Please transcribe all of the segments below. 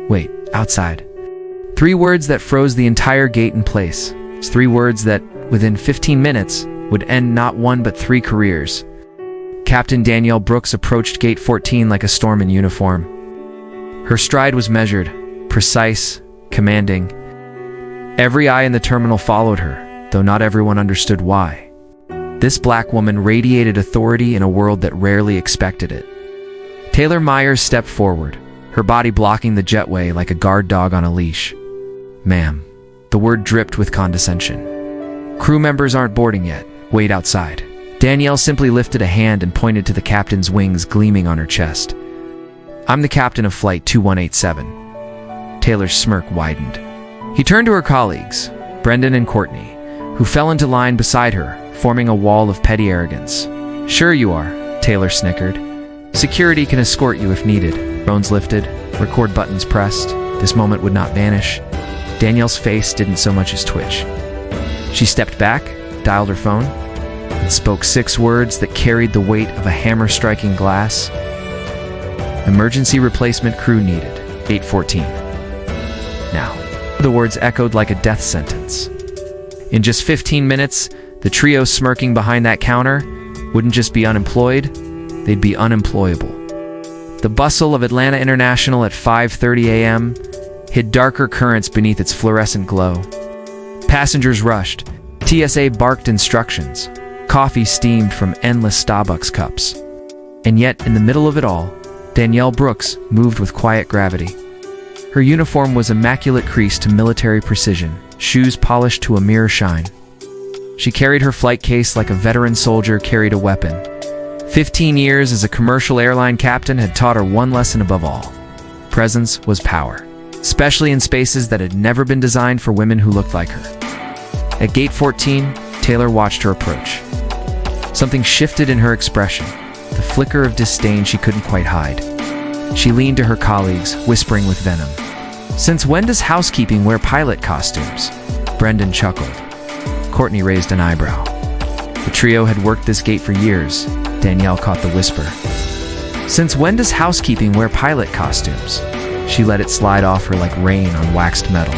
Wait, outside. 3 words that froze the entire gate in place. 3 words that, within 15 minutes, would end not 1 but 3 careers. Captain Danielle Brooks approached Gate 14 like a storm in uniform. Her stride was measured, precise, commanding. Every eye in the terminal followed her, though not everyone understood why. This black woman radiated authority in a world that rarely expected it. Taylor Myers stepped forward, her body blocking the jetway like a guard dog on a leash. "Ma'am." The word dripped with condescension. "Crew members aren't boarding yet. Wait outside." Danielle simply lifted a hand and pointed to the captain's wings gleaming on her chest. "I'm the captain of Flight 2187. Taylor's smirk widened. He turned to her colleagues, Brendan and Courtney, who fell into line beside her, forming a wall of petty arrogance. "Sure you are," Taylor snickered. "Security can escort you if needed." Phones lifted, record buttons pressed. This moment would not vanish. Danielle's face didn't so much as twitch. She stepped back, dialed her phone, and spoke 6 words that carried the weight of a hammer striking glass. "Emergency replacement crew needed. 814. Now." The words echoed like a death sentence. In just 15 minutes, the trio smirking behind that counter wouldn't just be unemployed, they'd be unemployable. The bustle of Atlanta International at 5:30 a.m. hid darker currents beneath its fluorescent glow. Passengers rushed. TSA barked instructions. Coffee steamed from endless Starbucks cups. And yet, in the middle of it all, Danielle Brooks moved with quiet gravity. Her uniform was immaculate crease to military precision, shoes polished to a mirror shine. She carried her flight case like a veteran soldier carried a weapon. 15 years as a commercial airline captain had taught her one lesson above all. Presence was power, especially in spaces that had never been designed for women who looked like her. At Gate 14, Taylor watched her approach. Something shifted in her expression, the flicker of disdain she couldn't quite hide. She leaned to her colleagues, whispering with venom. "Since when does housekeeping wear pilot costumes?" Brendan chuckled. Courtney raised an eyebrow. The trio had worked this gate for years. Danielle caught the whisper. "Since when does housekeeping wear pilot costumes?" She let it slide off her like rain on waxed metal.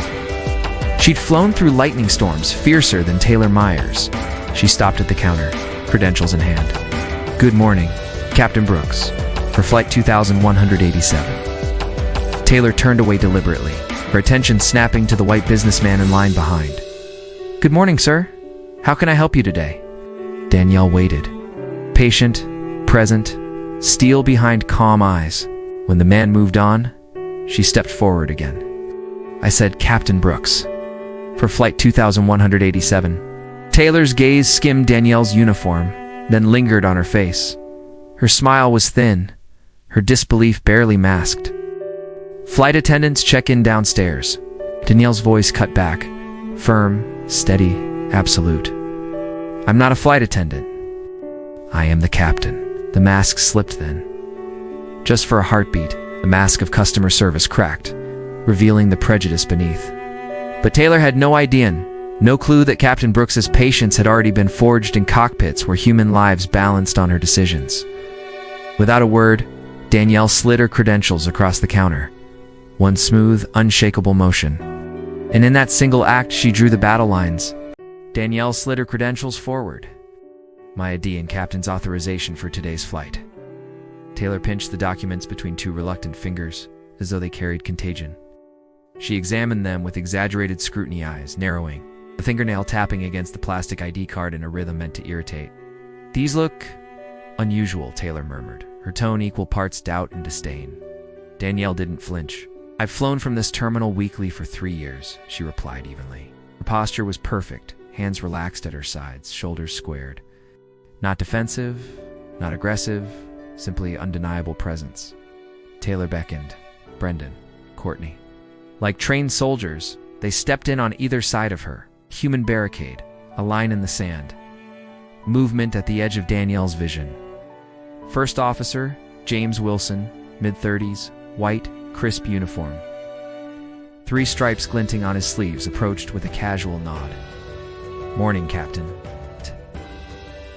She'd flown through lightning storms fiercer than Taylor Myers. She stopped at the counter, credentials in hand. "Good morning, Captain Brooks, for Flight 2187. Taylor turned away deliberately, her attention snapping to the white businessman in line behind. "Good morning, sir. How can I help you today?" Danielle waited. Patient, present, steel behind calm eyes. When the man moved on, she stepped forward again. "I said Captain Brooks, for Flight 2187. Taylor's gaze skimmed Danielle's uniform, then lingered on her face. Her smile was thin, her disbelief barely masked. "Flight attendants check in downstairs." Danielle's voice cut back, firm, steady, absolute. "I'm not a flight attendant. I am the captain." The mask slipped then. Just for a heartbeat, the mask of customer service cracked, revealing the prejudice beneath. But Taylor had no idea, no clue that Captain Brooks's patience had already been forged in cockpits where human lives balanced on her decisions. Without a word, Danielle slid her credentials across the counter. One smooth, unshakable motion. And in that single act, she drew the battle lines. Danielle slid her credentials forward. "My ID and captain's authorization for today's flight." Taylor pinched the documents between 2 reluctant fingers, as though they carried contagion. She examined them with exaggerated scrutiny, eyes narrowing, the fingernail tapping against the plastic ID card in a rhythm meant to irritate. "These look unusual," Taylor murmured, her tone equal parts doubt and disdain. Danielle didn't flinch. "I've flown from this terminal weekly for 3 years, she replied evenly. Her posture was perfect, hands relaxed at her sides, shoulders squared. Not defensive, not aggressive, simply undeniable presence. Taylor beckoned. Brendan, Courtney. Like trained soldiers, they stepped in on either side of her. Human barricade, a line in the sand. Movement at the edge of Danielle's vision. First officer, James Wilson, mid-30s, white, crisp uniform. 3 stripes glinting on his sleeves, approached with a casual nod. "Morning, Captain."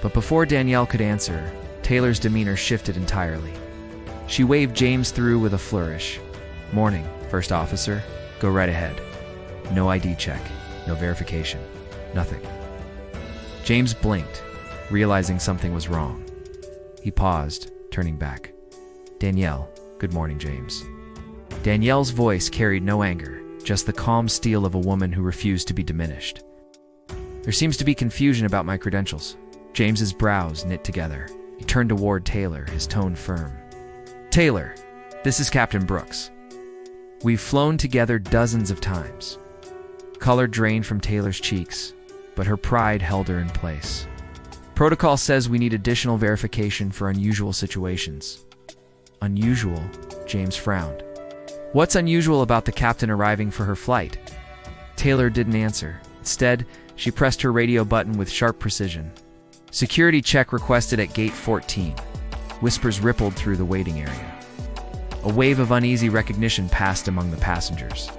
But before Danielle could answer, Taylor's demeanor shifted entirely. She waved James through with a flourish. "Morning, First officer, go right ahead. No ID check, no verification, nothing. James blinked, realizing something was wrong. He paused, turning back. Danielle, good morning, James. Danielle's voice carried no anger, just the calm steel of a woman who refused to be diminished. There seems to be confusion about my credentials. James's brows knit together. He turned toward Taylor, his tone firm. Taylor, this is Captain Brooks. We've flown together dozens of times. Color drained from Taylor's cheeks, but her pride held her in place. Protocol says we need additional verification for unusual situations. Unusual? James frowned. What's unusual about the captain arriving for her flight? Taylor didn't answer. Instead, she pressed her radio button with sharp precision. Security check requested at gate 14. Whispers rippled through the waiting area. A wave of uneasy recognition passed among the passengers.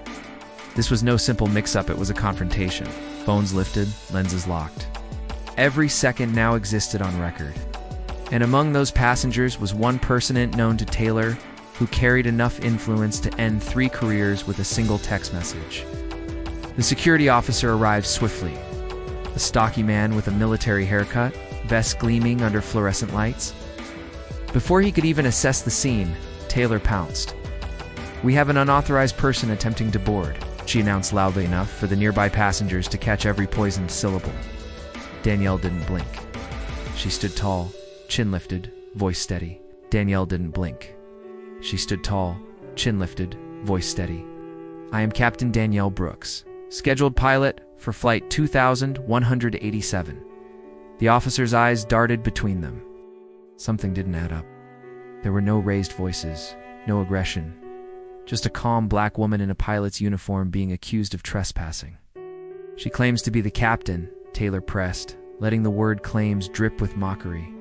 This was no simple mix-up, it was a confrontation. Phones lifted, lenses locked. Every second now existed on record. And among those passengers was one person known to Taylor who carried enough influence to end 3 careers with a single text message. The security officer arrived swiftly. A stocky man with a military haircut, vest gleaming under fluorescent lights. Before he could even assess the scene, Taylor pounced. We have an unauthorized person attempting to board, she announced loudly enough for the nearby passengers to catch every poisoned syllable. Danielle didn't blink. She stood tall, chin lifted, voice steady. Danielle didn't blink. She stood tall, chin lifted, voice steady. I am Captain Danielle Brooks, scheduled pilot for flight 2187. The officer's eyes darted between them. Something didn't add up. There were no raised voices, no aggression, just a calm black woman in a pilot's uniform being accused of trespassing. She claims to be the captain, Taylor pressed, letting the word claims drip with mockery.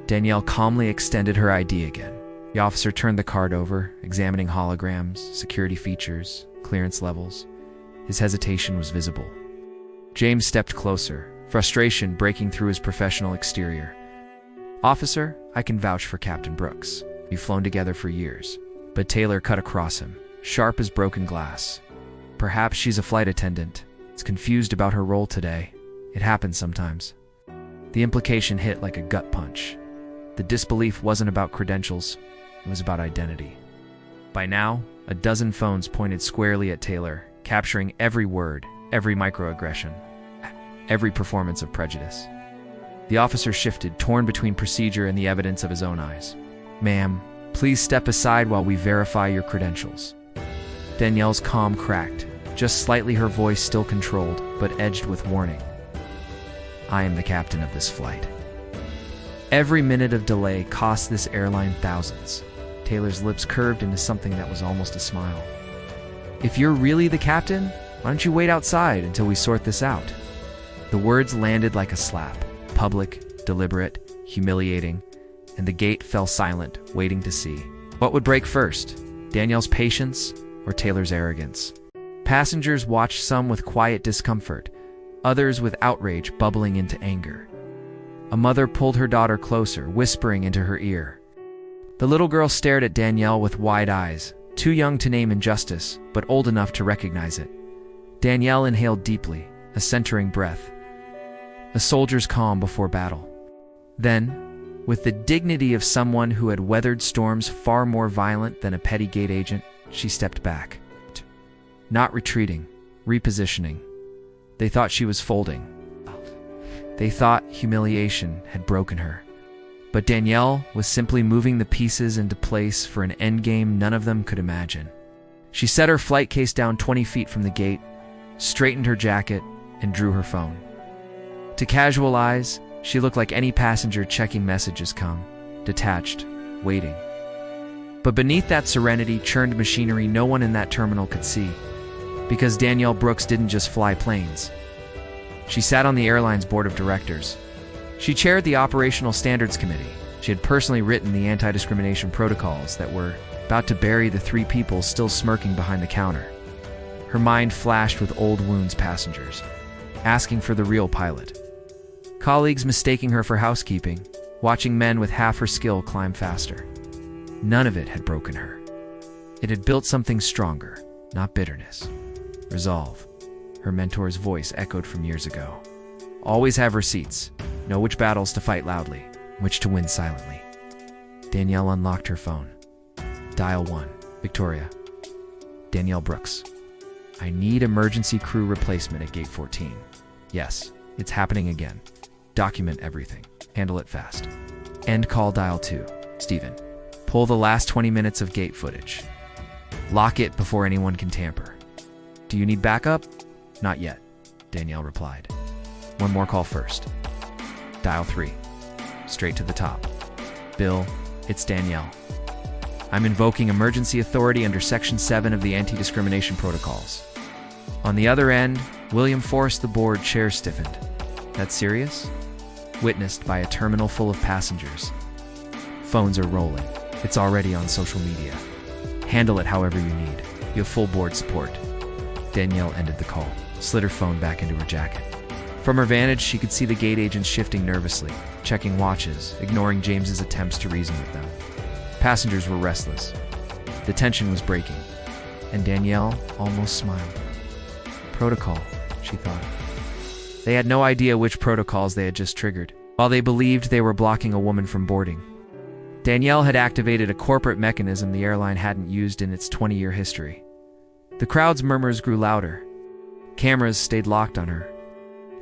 Danielle calmly extended her ID again. The officer turned the card over, examining holograms, security features, clearance levels. His hesitation was visible. James stepped closer, frustration breaking through his professional exterior. Officer, I can vouch for Captain Brooks. We've flown together for years. But Taylor cut across him, sharp as broken glass. Perhaps she's a flight attendant. Is confused about her role today. It happens sometimes. The implication hit like a gut punch. The disbelief wasn't about credentials. It was about identity. By now, a dozen phones pointed squarely at Taylor, capturing every word, every microaggression, every performance of prejudice. The officer shifted, torn between procedure and the evidence of his own eyes. Ma'am, please step aside while we verify your credentials. Danielle's calm cracked, just slightly, her voice still controlled, but edged with warning. I am the captain of this flight. Every minute of delay cost this airline thousands. Taylor's lips curved into something that was almost a smile. If you're really the captain, why don't you wait outside until we sort this out? The words landed like a slap, public, deliberate, humiliating, and the gate fell silent, waiting to see. What would break first? Danielle's patience or Taylor's arrogance? Passengers watched, some with quiet discomfort, others with outrage bubbling into anger. A mother pulled her daughter closer, whispering into her ear. The little girl stared at Danielle with wide eyes, too young to name injustice, but old enough to recognize it. Danielle inhaled deeply, a centering breath. A soldier's calm before battle. Then, with the dignity of someone who had weathered storms far more violent than a petty gate agent, she stepped back. Not retreating, repositioning. They thought she was folding. They thought humiliation had broken her. But Danielle was simply moving the pieces into place for an endgame none of them could imagine. She set her flight case down 20 feet from the gate, straightened her jacket, and drew her phone. To casual eyes, she looked like any passenger checking messages come, detached, waiting. But beneath that serenity churned machinery no one in that terminal could see, because Danielle Brooks didn't just fly planes. She sat on the airline's board of directors. She chaired the Operational Standards Committee. She had personally written the anti-discrimination protocols that were about to bury the 3 people still smirking behind the counter. Her mind flashed with old wounds passengers, asking for the real pilot. Colleagues mistaking her for housekeeping, watching men with half her skill climb faster. None of it had broken her. It had built something stronger, not bitterness. Resolve. Her mentor's voice echoed from years ago. Always have receipts. Know which battles to fight loudly, which to win silently. Danielle unlocked her phone. Dial 1. Victoria. Danielle Brooks. I need emergency crew replacement at gate 14. Yes, it's happening again. Document everything. Handle it fast. End call. Dial 2. Stephen. Pull the last 20 minutes of gate footage. Lock it before anyone can tamper. Do you need backup? Not yet, Danielle replied. One more call first. Dial 3. Straight to the top. Bill, it's Danielle. I'm invoking emergency authority under Section 7 of the Anti-Discrimination Protocols. On the other end, William Forrest, the board chair, stiffened. That's serious? Witnessed by a terminal full of passengers. Phones are rolling. It's already on social media. Handle it however you need. You have full board support. Danielle ended the call, slid her phone back into her jacket. From her vantage, she could see the gate agents shifting nervously, checking watches, ignoring James's attempts to reason with them. Passengers were restless. The tension was breaking, and Danielle almost smiled. Protocol, she thought. They had no idea which protocols they had just triggered, while they believed they were blocking a woman from boarding. Danielle had activated a corporate mechanism the airline hadn't used in its 20-year history. The crowd's murmurs grew louder. Cameras stayed locked on her.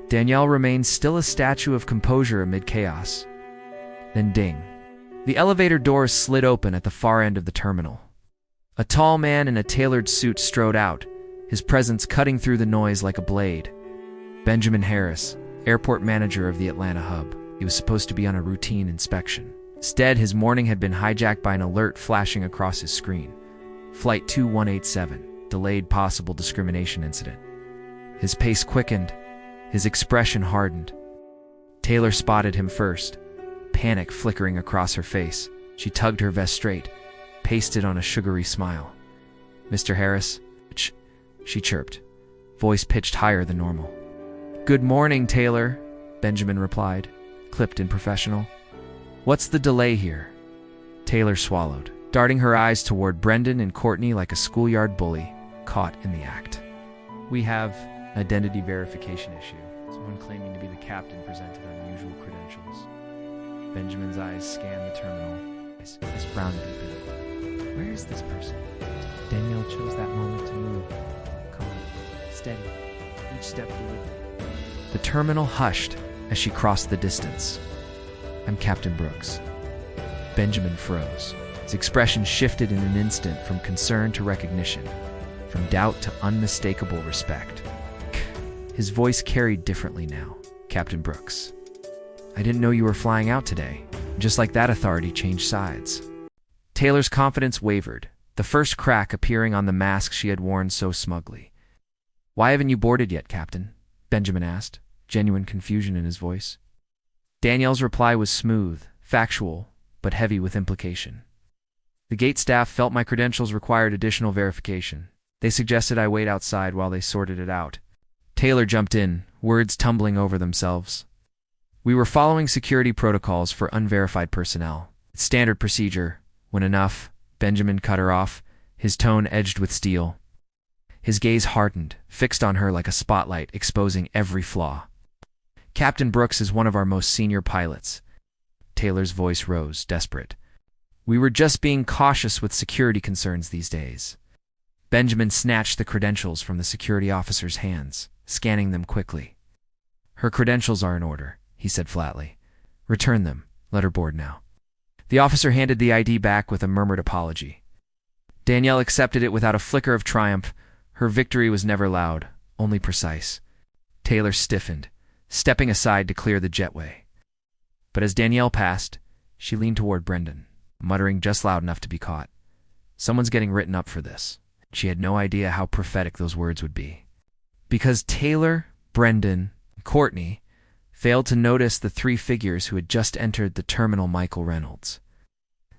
Danielle remained still, a statue of composure amid chaos. Then ding. The elevator doors slid open at the far end of the terminal. A tall man in a tailored suit strode out, his presence cutting through the noise like a blade. Benjamin Harris, airport manager of the Atlanta hub. He was supposed to be on a routine inspection. Instead, his morning had been hijacked by an alert flashing across his screen. Flight 2187, delayed possible discrimination incident. His pace quickened, his expression hardened. Taylor spotted him first, panic flickering across her face. She tugged her vest straight, pasted on a sugary smile. "Mr. Harris?" she chirped, voice pitched higher than normal. "Good morning, Taylor," Benjamin replied, clipped and professional. "What's the delay here?" Taylor swallowed, darting her eyes toward Brendan and Courtney like a schoolyard bully caught in the act. "We have identity verification issue. Someone claiming to be the captain presented unusual credentials." Benjamin's eyes scanned the terminal, his frown deepened. "Where is this person?" Danielle chose that moment to move. Calm, steady, each step deliberate. The terminal hushed as she crossed the distance. "I'm Captain Brooks." Benjamin froze. His expression shifted in an instant from concern to recognition, from doubt to unmistakable respect. His voice carried differently now. "Captain Brooks. I didn't know you were flying out today." Just like that, authority changed sides. Taylor's confidence wavered, the first crack appearing on the mask she had worn so smugly. "Why haven't you boarded yet, Captain?" Benjamin asked, genuine confusion in his voice. Danielle's reply was smooth, factual, but heavy with implication. "The gate staff felt my credentials required additional verification. They suggested I wait outside while they sorted it out." Taylor jumped in, words tumbling over themselves. "We were following security protocols for unverified personnel. It's standard procedure. When enough," Benjamin cut her off, his tone edged with steel. His gaze hardened, fixed on her like a spotlight, exposing every flaw. "Captain Brooks is one of our most senior pilots." Taylor's voice rose, desperate. "We were just being cautious with security concerns these days." Benjamin snatched the credentials from the security officer's hands, scanning them quickly. "Her credentials are in order," he said flatly. "Return them. Let her board now." The officer handed the ID back with a murmured apology. Danielle accepted it without a flicker of triumph. Her victory was never loud, only precise. Taylor stiffened, stepping aside to clear the jetway. But as Danielle passed, she leaned toward Brendan, muttering just loud enough to be caught. "Someone's getting written up for this." She had no idea how prophetic those words would be. Because Taylor, Brendan, and Courtney failed to notice the three figures who had just entered the terminal. Michael Reynolds,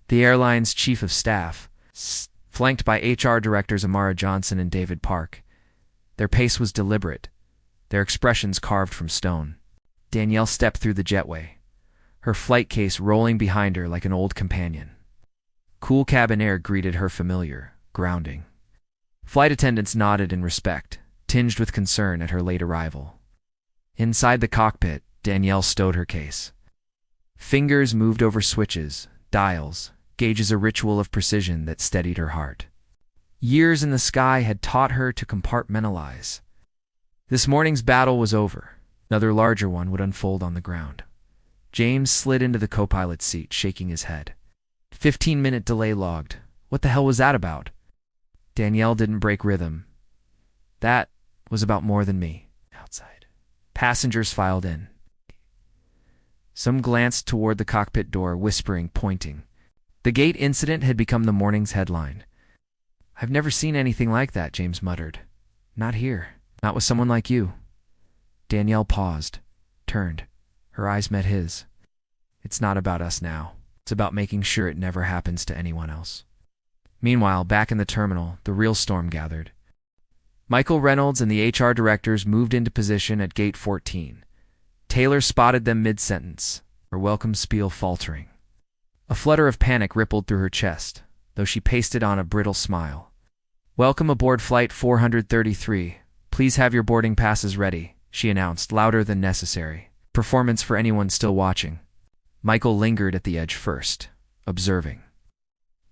the airline's chief of staff, flanked by HR directors Amara Johnson and David Park. Their pace was deliberate, their expressions carved from stone. Danielle stepped through the jetway, her flight case rolling behind her like an old companion. Cool cabin air greeted her familiar, grounding. Flight attendants nodded in respect, tinged with concern at her late arrival. Inside the cockpit, Danielle stowed her case. Fingers moved over switches, dials, gauges, a ritual of precision that steadied her heart. Years in the sky had taught her to compartmentalize. This morning's battle was over. Another larger one would unfold on the ground. James slid into the co-pilot's seat, shaking his head. 15-minute delay logged. What the hell was that about? Danielle didn't break rhythm. That was about more than me. Outside. Passengers filed in. Some glanced toward the cockpit door, whispering, pointing. The gate incident had become the morning's headline. I've never seen anything like that, James muttered. Not here. Not with someone like you. Danielle paused, turned. Her eyes met his. It's not about us now. It's about making sure it never happens to anyone else. Meanwhile, back in the terminal, the real storm gathered. Michael Reynolds and the HR directors moved into position at Gate 14. Taylor spotted them mid-sentence, her welcome spiel faltering. A flutter of panic rippled through her chest, though she pasted on a brittle smile. Welcome aboard Flight 433. Please have your boarding passes ready, she announced, louder than necessary. Performance for anyone still watching. Michael lingered at the edge first, observing.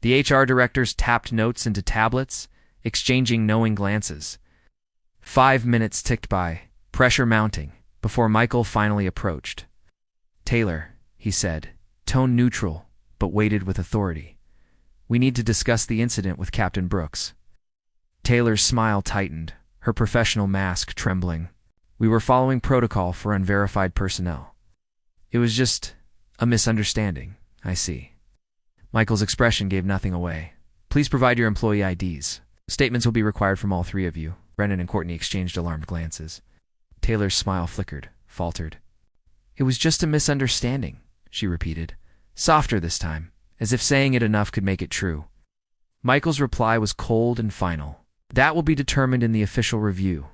The HR directors tapped notes into tablets, exchanging knowing glances. 5 minutes ticked by, pressure mounting, before Michael finally approached. Taylor, he said, tone neutral, but weighted with authority. We need to discuss the incident with Captain Brooks. Taylor's smile tightened, her professional mask trembling. We were following protocol for unverified personnel. It was just a misunderstanding, I see. Michael's expression gave nothing away. Please provide your employee IDs. Statements will be required from all three of you. Brennan and Courtney exchanged alarmed glances. Taylor's smile flickered, faltered. It was just a misunderstanding, she repeated, softer this time, as if saying it enough could make it true. Michael's reply was cold and final. That will be determined in the official review.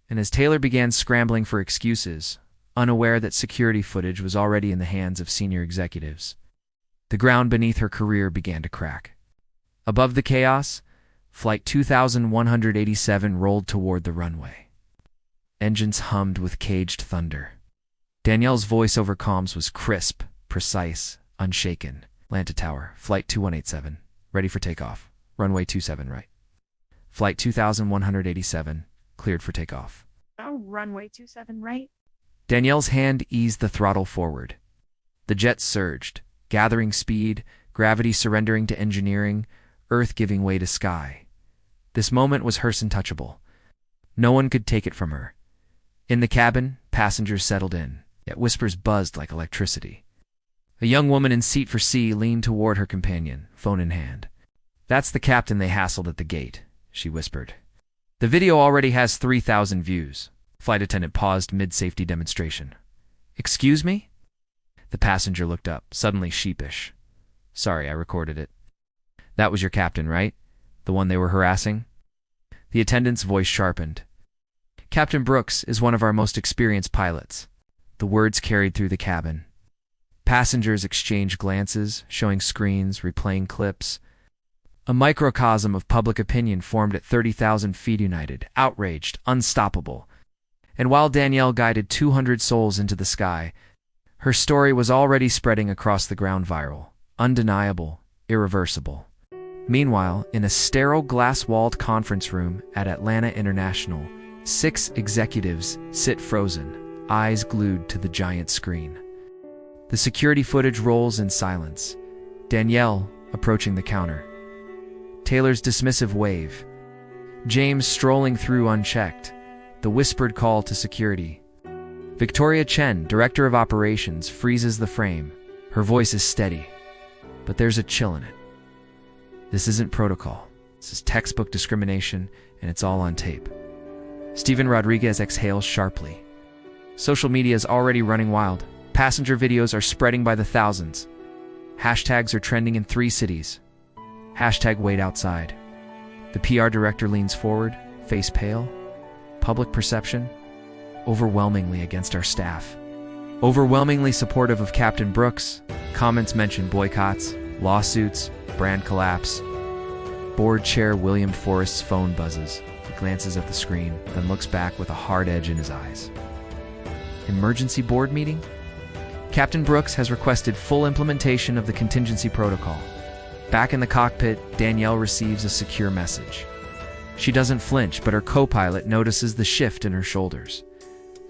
And as Taylor began scrambling for excuses, unaware that security footage was already in the hands of senior executives, the ground beneath her career began to crack. Above the chaos, Flight 2187 rolled toward the runway. Engines hummed with caged thunder. Danielle's voice over comms was crisp, precise, unshaken. Atlanta Tower, Flight 2187, ready for takeoff. Runway 27 right. Flight 2187, cleared for takeoff. Oh, runway 27 right. Danielle's hand eased the throttle forward. The jet surged, gathering speed, gravity surrendering to engineering, Earth giving way to sky. This moment was hers untouchable. No one could take it from her. In the cabin, passengers settled in, yet whispers buzzed like electricity. A young woman in seat for C leaned toward her companion, phone in hand. That's the captain they hassled at the gate, she whispered. The video already has 3,000 views. Flight attendant paused mid-safety demonstration. Excuse me? The passenger looked up, suddenly sheepish. Sorry, I recorded it. That was your captain, right? The one they were harassing? The attendant's voice sharpened. Captain Brooks is one of our most experienced pilots. The words carried through the cabin. Passengers exchanged glances, showing screens, replaying clips. A microcosm of public opinion formed at 30,000 feet united, outraged, unstoppable. And while Danielle guided 200 souls into the sky, her story was already spreading across the ground viral, undeniable, irreversible. Meanwhile, in a sterile glass-walled conference room at Atlanta International, 6 executives sit frozen, eyes glued to the giant screen. The security footage rolls in silence. Danielle approaching the counter. Taylor's dismissive wave. James strolling through unchecked. The whispered call to security. Victoria Chen, director of operations, freezes the frame. Her voice is steady, but there's a chill in it. This isn't protocol. This is textbook discrimination, and it's all on tape. Steven Rodriguez exhales sharply. Social media is already running wild. Passenger videos are spreading by the thousands. Hashtags are trending in 3 cities. Hashtag wait outside. The PR director leans forward, face pale. Public perception? Overwhelmingly against our staff. Overwhelmingly supportive of Captain Brooks. Comments mention boycotts, lawsuits, brand collapse. Board chair William Forrest's phone buzzes. He glances at the screen, then looks back with a hard edge in his eyes. Emergency board meeting? Captain Brooks has requested full implementation of the contingency protocol. Back in the cockpit, Danielle receives a secure message. She doesn't flinch, but her co-pilot notices the shift in her shoulders.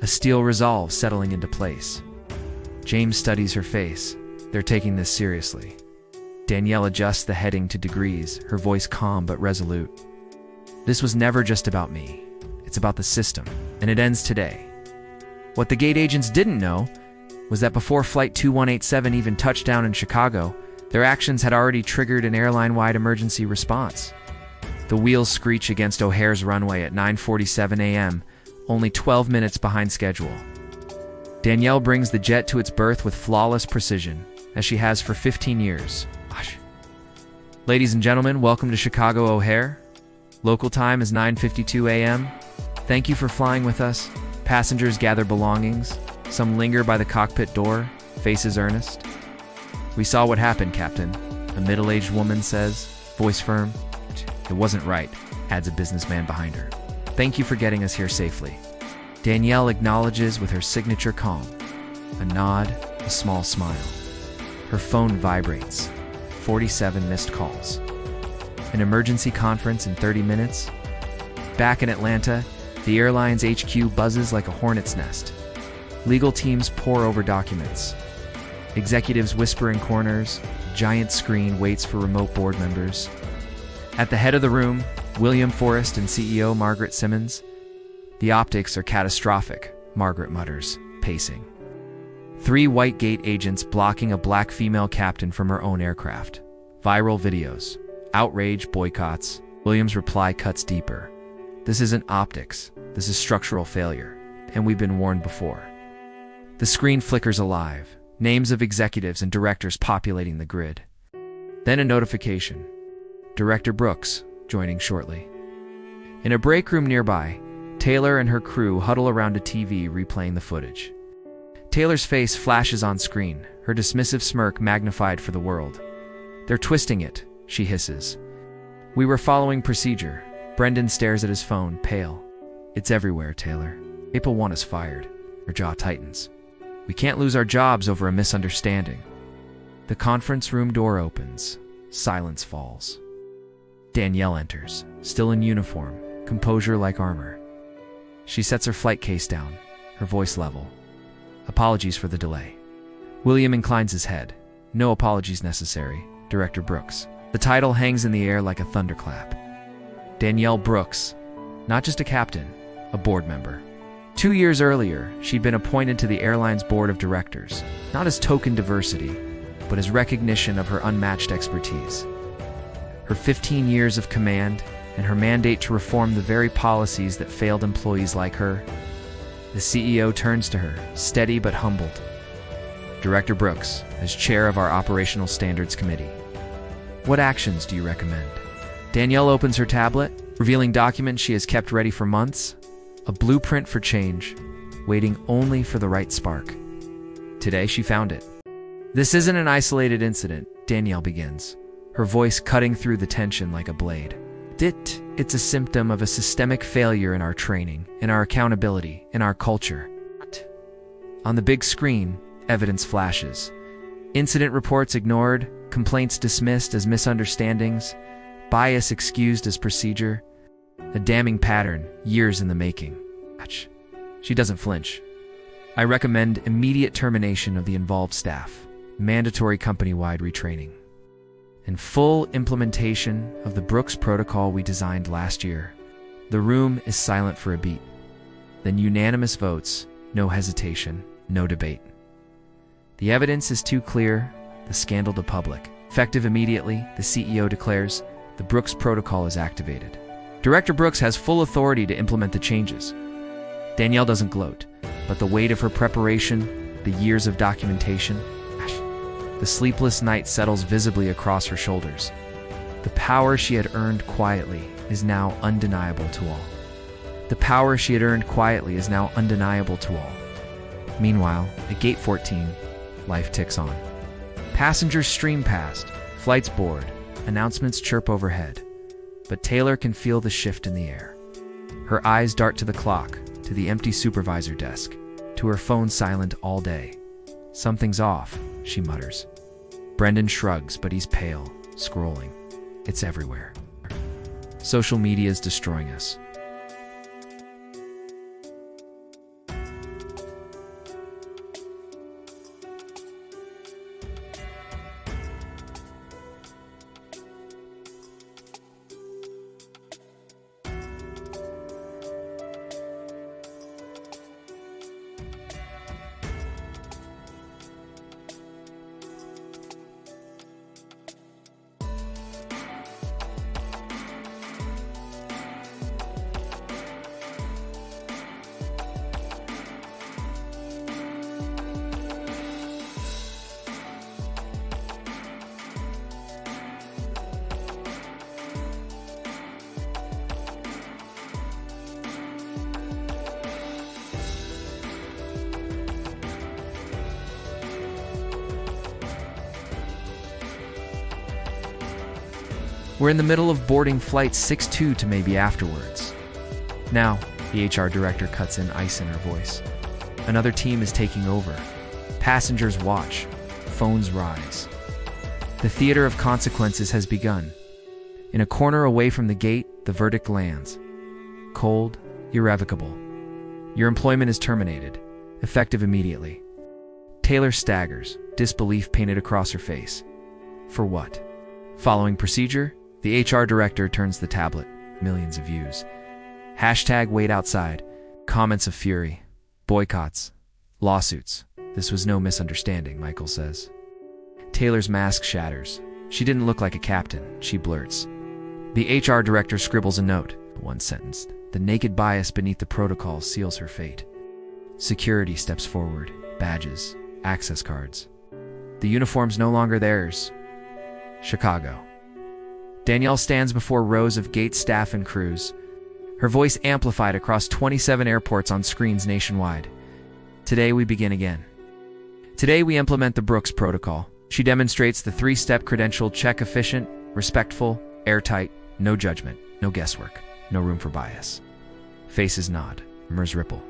A steel resolve settling into place. James studies her face. They're taking this seriously. Danielle adjusts the heading to degrees, her voice calm but resolute. This was never just about me. It's about the system, and it ends today. What the gate agents didn't know was that before Flight 2187 even touched down in Chicago, their actions had already triggered an airline-wide emergency response. The wheels screech against O'Hare's runway at 9:47 a.m., only 12 minutes behind schedule. Danielle brings the jet to its berth with flawless precision, as she has for 15 years. Ladies and gentlemen, welcome to Chicago O'Hare. Local time is 9:52 a.m. Thank you for flying with us. Passengers gather belongings. Some linger by the cockpit door, faces earnest. We saw what happened, Captain, a middle-aged woman says, voice firm. It wasn't right, adds a businessman behind her. Thank you for getting us here safely. Danielle acknowledges with her signature calm. A nod, a small smile. Her phone vibrates. 47 missed calls. An emergency conference in 30 minutes? Back in Atlanta, the airline's HQ buzzes like a hornet's nest. Legal teams pore over documents. Executives whisper in corners. A giant screen waits for remote board members. At the head of the room, William Forrest and CEO Margaret Simmons. The optics are catastrophic, Margaret mutters, pacing. 3 white gate agents blocking a black female captain from her own aircraft. Viral videos. Outrage, boycotts. William's reply cuts deeper. This isn't optics. This is structural failure. And we've been warned before. The screen flickers alive. Names of executives and directors populating the grid. Then a notification. Director Brooks, joining shortly. In a break room nearby, Taylor and her crew huddle around a TV replaying the footage. Taylor's face flashes on screen, her dismissive smirk magnified for the world. They're twisting it, she hisses. We were following procedure. Brendan stares at his phone, pale. It's everywhere, Taylor. April 1 is fired. Her jaw tightens. We can't lose our jobs over a misunderstanding. The conference room door opens. Silence falls. Danielle enters, still in uniform, composure like armor. She sets her flight case down, her voice level. Apologies for the delay. William inclines his head. No apologies necessary, Director Brooks. The title hangs in the air like a thunderclap. Danielle Brooks, not just a captain, a board member. 2 years earlier, she'd been appointed to the airline's board of directors, not as token diversity, but as recognition of her unmatched expertise. Her 15 years of command and her mandate to reform the very policies that failed employees like her. The CEO turns to her, steady but humbled. Director Brooks, as chair of our Operational Standards Committee. What actions do you recommend? Danielle opens her tablet, revealing documents she has kept ready for months. A blueprint for change, waiting only for the right spark. Today she found it. This isn't an isolated incident, Danielle begins, her voice cutting through the tension like a blade. It's a symptom of a systemic failure in our training, in our accountability, in our culture. On the big screen, evidence flashes. Incident reports ignored, complaints dismissed as misunderstandings, bias excused as procedure. A damning pattern, years in the making. She doesn't flinch. I recommend immediate termination of the involved staff, mandatory company-wide retraining, and full implementation of the Brooks Protocol we designed last year. The room is silent for a beat. Then unanimous votes, no hesitation, no debate. The evidence is too clear, the scandal to public. Effective immediately, the CEO declares, the Brooks Protocol is activated. Director Brooks has full authority to implement the changes. Danielle doesn't gloat, but the weight of her preparation, the years of documentation, the sleepless night settles visibly across her shoulders. The power she had earned quietly is now undeniable to all. The power she had earned quietly is now undeniable to all. Meanwhile, at Gate 14, life ticks on. Passengers stream past, flights board, announcements chirp overhead. but Taylor can feel the shift in the air. Her eyes dart to the clock, to the empty supervisor desk, to her phone silent all day. "Something's off," she mutters. Brendan shrugs, but he's pale, scrolling. It's everywhere. Social media is destroying us. We're in the middle of boarding flight 62 to maybe afterwards. Now, the HR director cuts in ice in her voice. Another team is taking over. Passengers watch. Phones rise. The theater of consequences has begun. In a corner away from the gate, the verdict lands. Cold, irrevocable. Your employment is terminated, effective immediately. Taylor staggers, disbelief painted across her face. For what? Following procedure, the HR director turns the tablet. Millions of views. Hashtag wait outside. Comments of fury. Boycotts. Lawsuits. This was no misunderstanding, Michael says. Taylor's mask shatters. She didn't look like a captain, she blurts. The HR director scribbles a note. One sentence. The naked bias beneath the protocol seals her fate. Security steps forward. Badges. Access cards. The uniform's no longer theirs. Chicago. Danielle stands before rows of gate staff and crews, her voice amplified across 27 airports on screens nationwide. Today we begin again. Today we implement the Brooks Protocol. She demonstrates the three-step credential check: efficient, respectful, airtight, no judgment, no guesswork, no room for bias. Faces nod, murmurs ripple.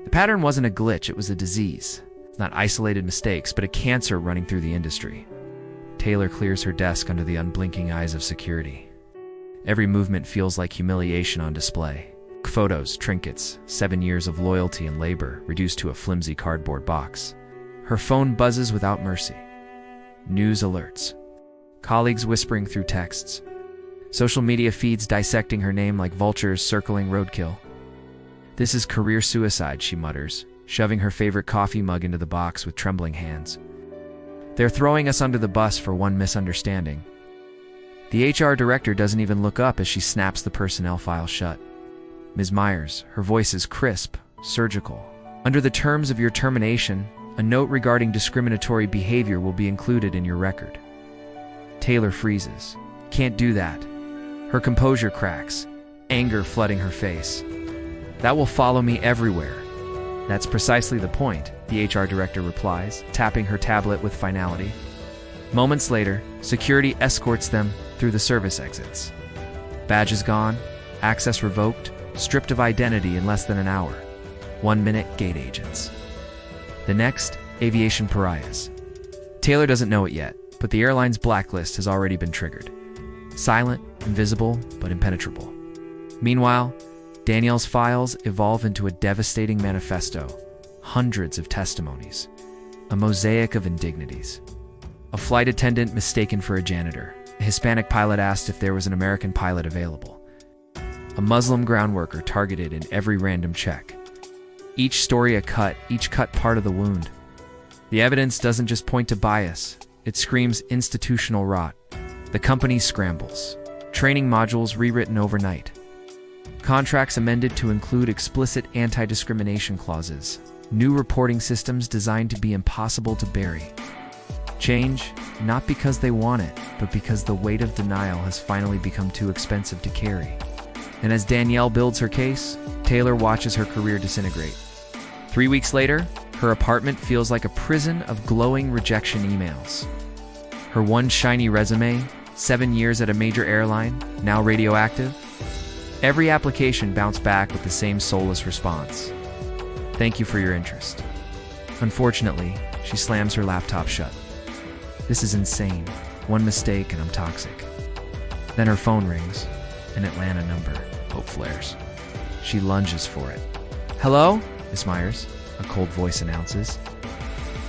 The pattern wasn't a glitch, it was a disease. It's not isolated mistakes, but a cancer running through the industry. Taylor clears her desk under the unblinking eyes of security. Every movement feels like humiliation on display. Photos, trinkets, 7 years of loyalty and labor reduced to a flimsy cardboard box. Her phone buzzes without mercy. News alerts. Colleagues whispering through texts. Social media feeds dissecting her name like vultures circling roadkill. This is career suicide, she mutters, shoving her favorite coffee mug into the box with trembling hands. They're throwing us under the bus for one misunderstanding. The HR director doesn't even look up as she snaps the personnel file shut. Ms. Myers, her voice is crisp, surgical. Under the terms of your termination, a note regarding discriminatory behavior will be included in your record. Taylor freezes. Can't do that. Her composure cracks, anger flooding her face. That will follow me everywhere. That's precisely the point, the HR director replies, tapping her tablet with finality. Moments later, security escorts them through the service exits. Badges gone, access revoked, stripped of identity in less than an hour. 1 minute gate agents. The next, aviation pariahs. Taylor doesn't know it yet, but the airline's blacklist has already been triggered. Silent, invisible, but impenetrable. Meanwhile, Danielle's files evolve into a devastating manifesto. Hundreds of testimonies. A mosaic of indignities. A flight attendant mistaken for a janitor. A Hispanic pilot asked if there was an American pilot available. A Muslim ground worker targeted in every random check. Each story a cut, each cut part of the wound. The evidence doesn't just point to bias, it screams institutional rot. The company scrambles. Training modules rewritten overnight. Contracts amended to include explicit anti-discrimination clauses. New reporting systems designed to be impossible to bury. Change, not because they want it, but because the weight of denial has finally become too expensive to carry. And as Danielle builds her case, Taylor watches her career disintegrate. 3 weeks later, her apartment feels like a prison of glowing rejection emails. Her one shiny resume, 7 years at a major airline, now radioactive. Every application bounced back with the same soulless response. Thank you for your interest. Unfortunately, she slams her laptop shut. This is insane. One mistake and I'm toxic. Then her phone rings. An Atlanta number. Hope flares. She lunges for it. Hello, Miss Myers, a cold voice announces.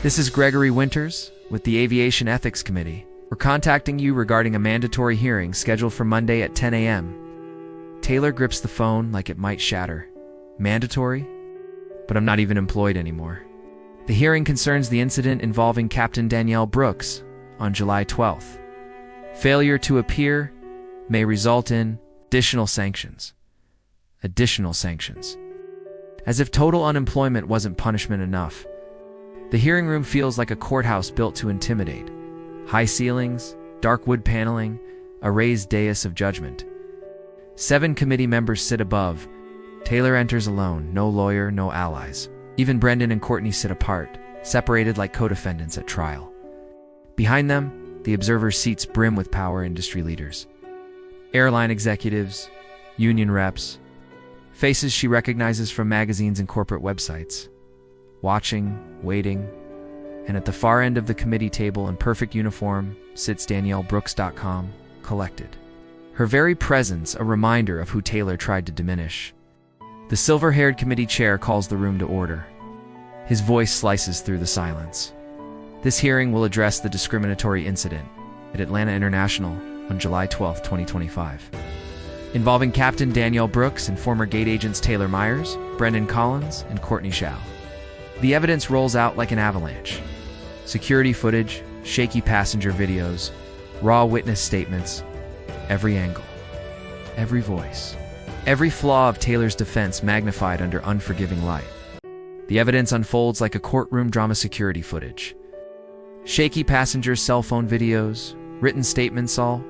This is Gregory Winters with the Aviation Ethics Committee. We're contacting you regarding a mandatory hearing scheduled for Monday at 10 a.m. Taylor grips the phone like it might shatter. Mandatory? But I'm not even employed anymore. The hearing concerns the incident involving Captain Danielle Brooks on July 12th. Failure to appear may result in additional sanctions. Additional sanctions. As if total unemployment wasn't punishment enough. The hearing room feels like a courthouse built to intimidate. High ceilings, dark wood paneling, a raised dais of judgment. 7 committee members sit above. Taylor enters alone, no lawyer, no allies. Even Brendan and Courtney sit apart, separated like co-defendants at trial. Behind them, the observers' seats brim with power industry leaders. Airline executives, union reps, faces she recognizes from magazines and corporate websites. Watching, waiting, and at the far end of the committee table in perfect uniform sits DanielleBrooks.com, collected. Her very presence a reminder of who Taylor tried to diminish. The silver-haired committee chair calls the room to order. His voice slices through the silence. This hearing will address the discriminatory incident at Atlanta International on July 12, 2025. Involving Captain Danielle Brooks and former gate agents Taylor Myers, Brendan Collins, and Courtney Shao. The evidence rolls out like an avalanche. Security footage, shaky passenger videos, raw witness statements, every angle, every voice, every flaw of Taylor's defense magnified under unforgiving light. The evidence unfolds like a courtroom drama. Security footage. Shaky passenger cell phone videos, written statements, all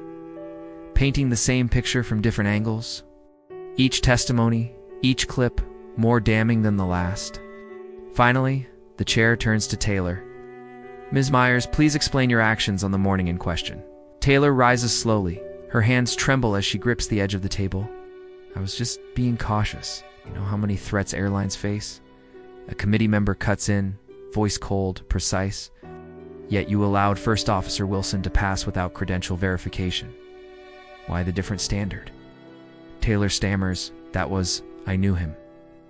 painting the same picture from different angles. Each testimony, each clip, more damning than the last. Finally, the chair turns to Taylor. Ms. Myers, please explain your actions on the morning in question. Taylor rises slowly. Her hands tremble as she grips the edge of the table. I was just being cautious. You know how many threats airlines face? A committee member cuts in, voice cold, precise. Yet you allowed First Officer Wilson to pass without credential verification. Why the different standard? Taylor stammers, I knew him.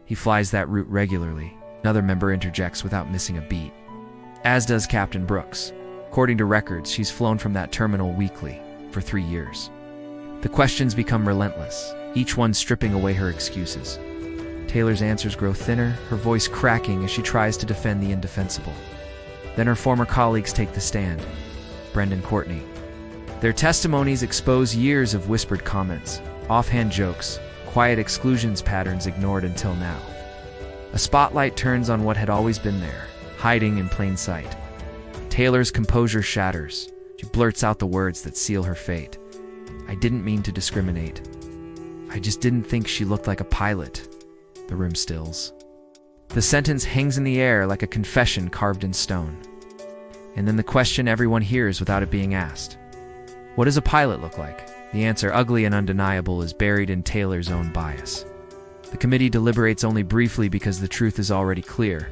He flies that route regularly. Another member interjects without missing a beat. As does Captain Brooks. According to records, she's flown from that terminal weekly for 3 years. The questions become relentless, each one stripping away her excuses. Taylor's answers grow thinner, her voice cracking as she tries to defend the indefensible. Then her former colleagues take the stand. Brendan, Courtney. Their testimonies expose years of whispered comments, offhand jokes, quiet exclusions patterns ignored until now. A spotlight turns on what had always been there, hiding in plain sight. Taylor's composure shatters. She blurts out the words that seal her fate. I didn't mean to discriminate. I just didn't think she looked like a pilot. The room stills. The sentence hangs in the air like a confession carved in stone. And then the question everyone hears without it being asked. What does a pilot look like? The answer, ugly and undeniable, is buried in Taylor's own bias. The committee deliberates only briefly because the truth is already clear.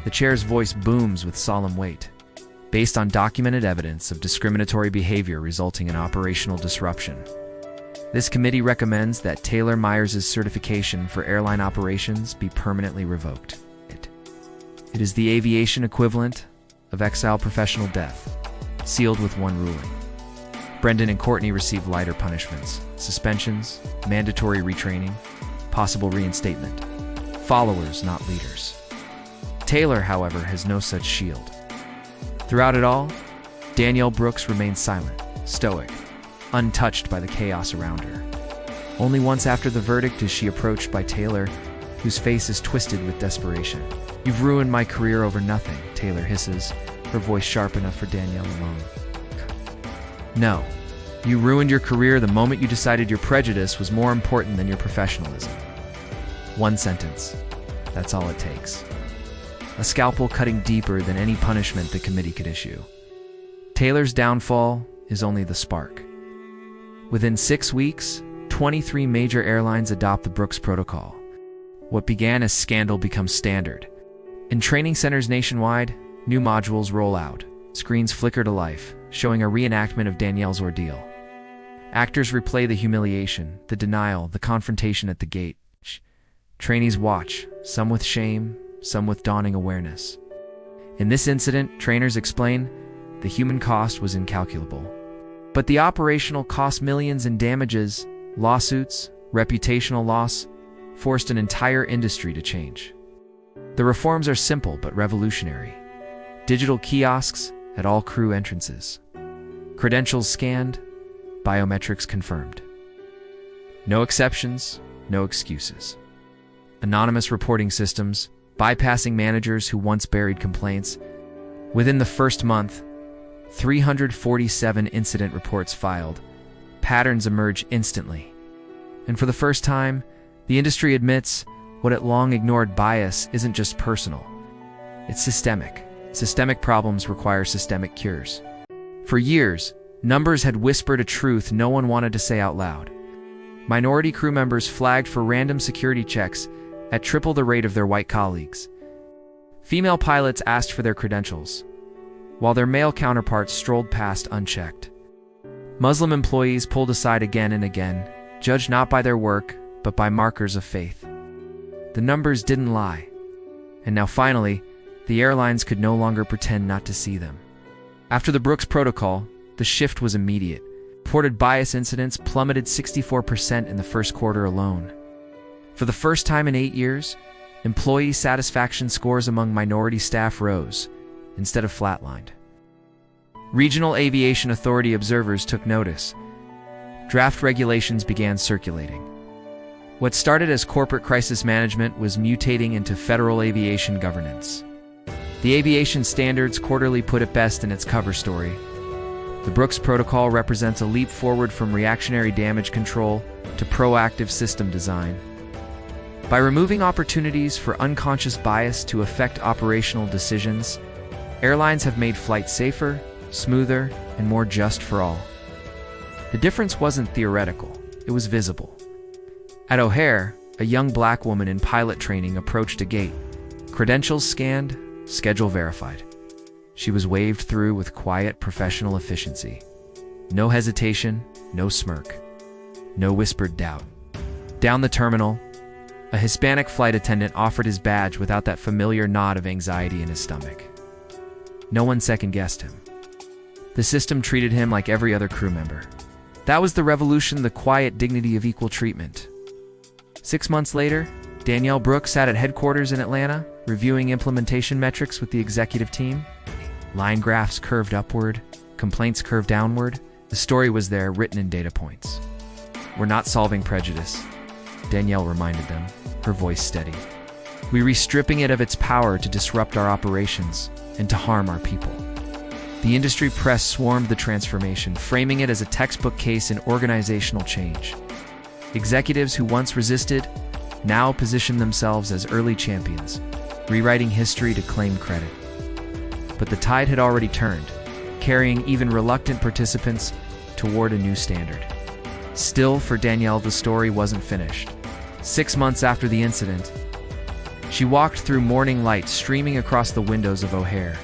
The chair's voice booms with solemn weight. Based on documented evidence of discriminatory behavior resulting in operational disruption, this committee recommends that Taylor Myers' certification for airline operations be permanently revoked. It is the aviation equivalent of exile professional death, sealed with one ruling. Brendan and Courtney received lighter punishments: suspensions, mandatory retraining, possible reinstatement. Followers, not leaders. Taylor, however, has no such shield. Throughout it all, Danielle Brooks remains silent, stoic, untouched by the chaos around her. Only once after the verdict is she approached by Taylor, whose face is twisted with desperation. "You've ruined my career over nothing," Taylor hisses, her voice sharp enough for Danielle alone. "No. You ruined your career the moment you decided your prejudice was more important than your professionalism." One sentence. That's all it takes. A scalpel cutting deeper than any punishment the committee could issue. Taylor's downfall is only the spark. Within 6 weeks, 23 major airlines adopt the Brooks Protocol. What began as scandal becomes standard. In training centers nationwide, new modules roll out. Screens flicker to life, showing a reenactment of Danielle's ordeal. Actors replay the humiliation, the denial, the confrontation at the gate. Trainees watch, some with shame, some with dawning awareness. In this incident, trainers explain, the human cost was incalculable. But the operational cost, millions in damages, lawsuits, reputational loss, forced an entire industry to change. The reforms are simple but revolutionary. Digital kiosks at all crew entrances. Credentials scanned, biometrics confirmed. No exceptions, no excuses. Anonymous reporting systems, bypassing managers who once buried complaints. Within the first month, 347 incident reports filed. Patterns emerge instantly. And for the first time, the industry admits what it long ignored: bias isn't just personal. It's systemic. Systemic problems require systemic cures. For years, numbers had whispered a truth no one wanted to say out loud. Minority crew members flagged for random security checks at triple the rate of their white colleagues. Female pilots asked for their credentials, while their male counterparts strolled past unchecked. Muslim employees pulled aside again and again, judged not by their work, but by markers of faith. The numbers didn't lie. And now finally, the airlines could no longer pretend not to see them. After the Brooks Protocol, the shift was immediate. Reported bias incidents plummeted 64% in the first quarter alone. For the first time in 8 years, employee satisfaction scores among minority staff rose, instead of flatlined. Regional Aviation Authority observers took notice. Draft regulations began circulating. What started as corporate crisis management was mutating into federal aviation governance. The Aviation Standards Quarterly put it best in its cover story. The Brooks Protocol represents a leap forward from reactionary damage control to proactive system design. By removing opportunities for unconscious bias to affect operational decisions, airlines have made flight safer, smoother, and more just for all. The difference wasn't theoretical, it was visible. At O'Hare, a young black woman in pilot training approached a gate. Credentials scanned, schedule verified. She was waved through with quiet professional efficiency. No hesitation, no smirk, no whispered doubt. Down the terminal, a Hispanic flight attendant offered his badge without that familiar nod of anxiety in his stomach. No one second-guessed him. The system treated him like every other crew member. That was the revolution, the quiet dignity of equal treatment. 6 months later, Danielle Brooks sat at headquarters in Atlanta, reviewing implementation metrics with the executive team. Line graphs curved upward, complaints curved downward. The story was there, written in data points. "We're not solving prejudice," Danielle reminded them, her voice steady. "We're restripping it of its power to disrupt our operations and to harm our people." The industry press swarmed the transformation, framing it as a textbook case in organizational change. Executives who once resisted now positioned themselves as early champions, rewriting history to claim credit. But the tide had already turned, carrying even reluctant participants toward a new standard. Still, for Danielle, the story wasn't finished. 6 months after the incident, she walked through morning light streaming across the windows of O'Hare.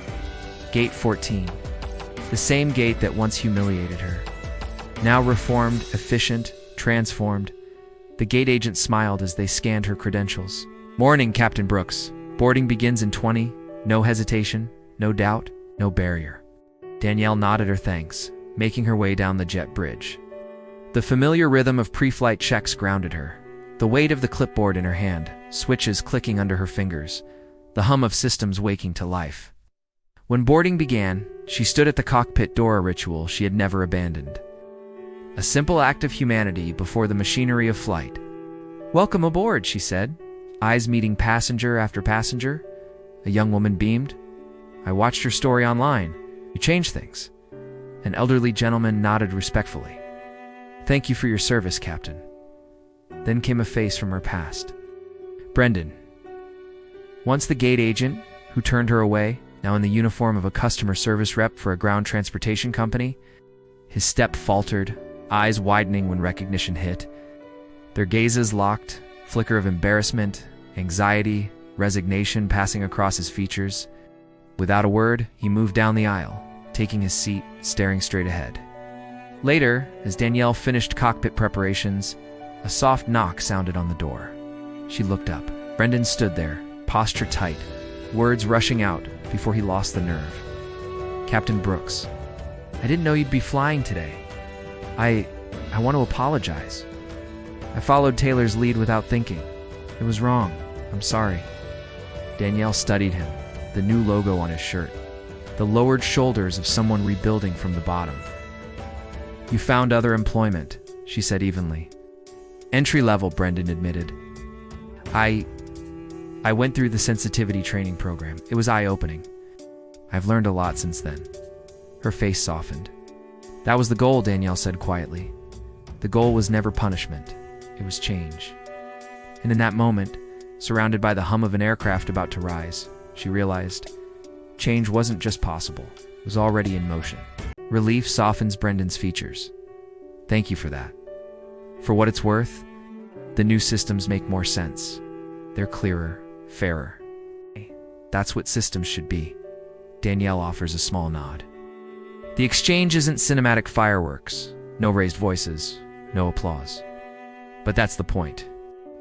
Gate 14, the same gate that once humiliated her. Now reformed, efficient, transformed, the gate agent smiled as they scanned her credentials. "Morning, Captain Brooks. Boarding begins in 20. No hesitation, no doubt, no barrier." Danielle nodded her thanks, making her way down the jet bridge. The familiar rhythm of pre-flight checks grounded her. The weight of the clipboard in her hand, switches clicking under her fingers, the hum of systems waking to life. When boarding began, she stood at the cockpit door, a ritual she had never abandoned. A simple act of humanity before the machinery of flight. "Welcome aboard," she said, eyes meeting passenger after passenger. A young woman beamed. "I watched your story online. You changed things." An elderly gentleman nodded respectfully. "Thank you for your service, Captain." Then came a face from her past. Brendan. Once the gate agent who turned her away, now in the uniform of a customer service rep for a ground transportation company. His step faltered, eyes widening when recognition hit. Their gazes locked, flicker of embarrassment, anxiety, resignation passing across his features. Without a word, he moved down the aisle, taking his seat, staring straight ahead. Later, as Danielle finished cockpit preparations, a soft knock sounded on the door. She looked up. Brendan stood there, posture tight, words rushing out before he lost the nerve. "Captain Brooks, I didn't know you'd be flying today. I want to apologize. I followed Taylor's lead without thinking. It was wrong. I'm sorry." Danielle studied him, the new logo on his shirt, the lowered shoulders of someone rebuilding from the bottom. "You found other employment," she said evenly. "Entry level," Brendan admitted. I went through the sensitivity training program. It was eye-opening. I've learned a lot since then." Her face softened. "That was the goal," Danielle said quietly. "The goal was never punishment. It was change." And in that moment, surrounded by the hum of an aircraft about to rise, she realized change wasn't just possible. It was already in motion. Relief softens Brendan's features. "Thank you for that. For what it's worth, the new systems make more sense. They're clearer, fairer. That's what systems should be." Danielle offers a small nod. The exchange isn't cinematic fireworks, no raised voices, no applause. But that's the point.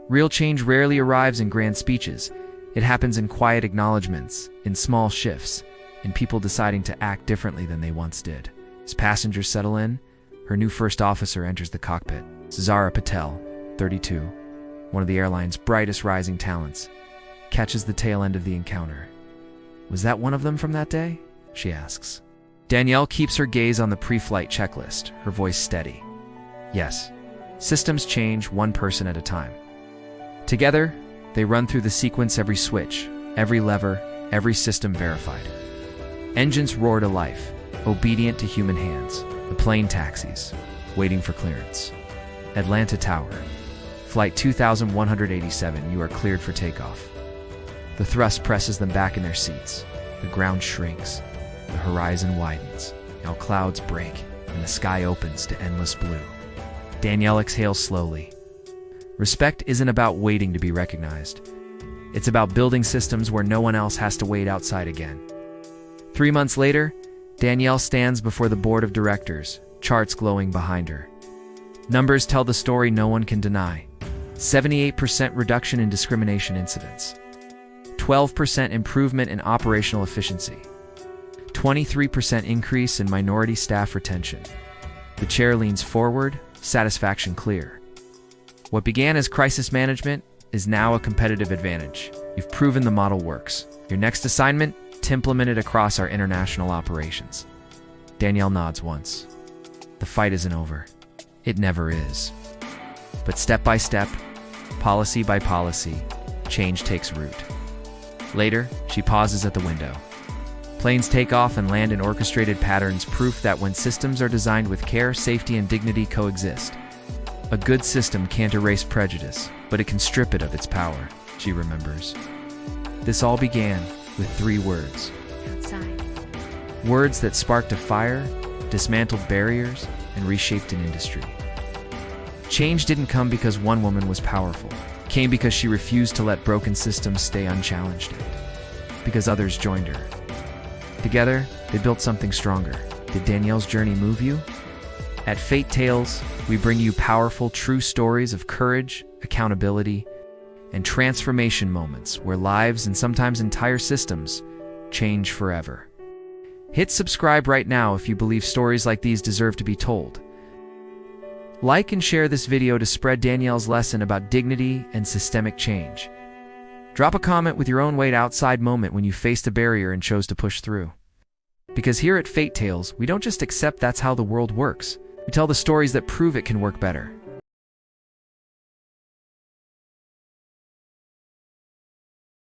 Real change rarely arrives in grand speeches. It happens in quiet acknowledgments, in small shifts, in people deciding to act differently than they once did. As passengers settle in, her new first officer enters the cockpit. Zara Patel, 32, one of the airline's brightest rising talents, catches the tail end of the encounter. "Was that one of them from that day?" she asks. Danielle keeps her gaze on the pre-flight checklist, her voice steady. "Yes, systems change one person at a time." Together, they run through the sequence, every switch, every lever, every system verified. Engines roar to life, obedient to human hands. The plane taxis, waiting for clearance. Atlanta Tower. Flight 2187, you are cleared for takeoff. The thrust presses them back in their seats. The ground shrinks. The horizon widens. Now clouds break, and the sky opens to endless blue. Danielle exhales slowly. Respect isn't about waiting to be recognized. It's about building systems where no one else has to wait outside again. 3 months later, Danielle stands before the board of directors, charts glowing behind her. Numbers tell the story no one can deny. 78% reduction in discrimination incidents. 12% improvement in operational efficiency. 23% increase in minority staff retention. The chair leans forward, satisfaction clear. What began as crisis management is now a competitive advantage. You've proven the model works. Your next assignment? To implement it across our international operations. Danielle nods once. The fight isn't over. It never is. But step by step, policy by policy, change takes root. Later, she pauses at the window. Planes take off and land in orchestrated patterns, proof that when systems are designed with care, safety and dignity coexist. A good system can't erase prejudice, but it can strip it of its power, she remembers. This all began with 3 words. Outside. Words that sparked a fire, dismantled barriers, and reshaped an industry. Change didn't come because one woman was powerful. It came because she refused to let broken systems stay unchallenged. Because others joined her. Together, they built something stronger. Did Danielle's journey move you? At Fate Tales, we bring you powerful, true stories of courage, accountability, and transformation moments where lives and sometimes entire systems change forever. Hit subscribe right now if you believe stories like these deserve to be told. Like and share this video to spread Danielle's lesson about dignity and systemic change. Drop a comment with your own wait outside moment when you faced a barrier and chose to push through. Because here at Fate Tales, we don't just accept that's how the world works. We tell the stories that prove it can work better.